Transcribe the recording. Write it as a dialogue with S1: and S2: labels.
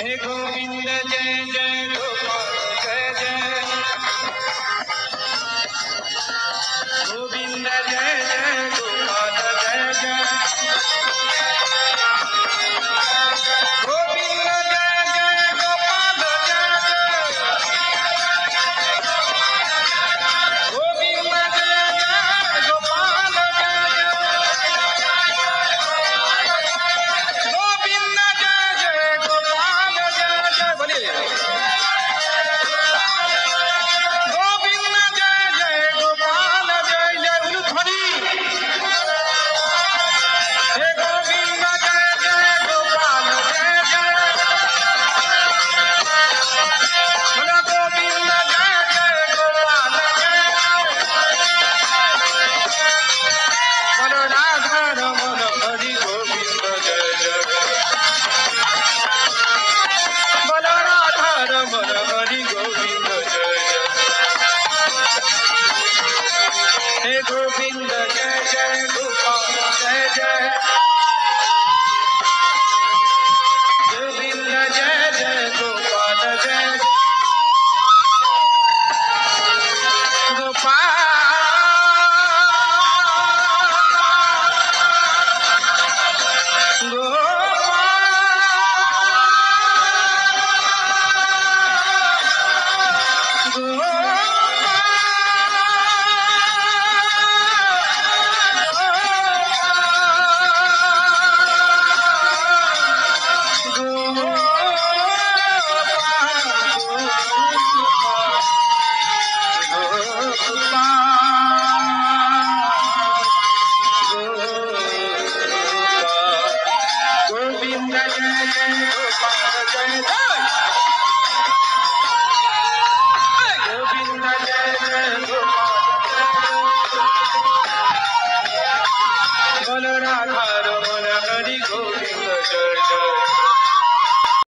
S1: हे गोविंद जय जय गोपाल जय जय गोविंद जय जय गोपाल जय जय गोविंद जय जय गोपाल जय जय गोविंद जय जय गोपाल जय जय गोविंद जय जय गोपाल जय जय बोलिए गोविंद जय जय गोपाल जय जय उलूध्वनि हे गोविंद जय जय गोपाल जय जय बोला गोविंद जय जय गोपाल जय जय बोलो राधा रमण हरि गोविंद जय जय बोलो राधा रमण हरि गोविंद जय जय हे गोविंद जय जय गोपाल जय जय गोविंद जय जय गोपाल जय गोपाल गोविंद जय जय गोपाल जय जय गोविंद जय जय गोपाल बोलो राधा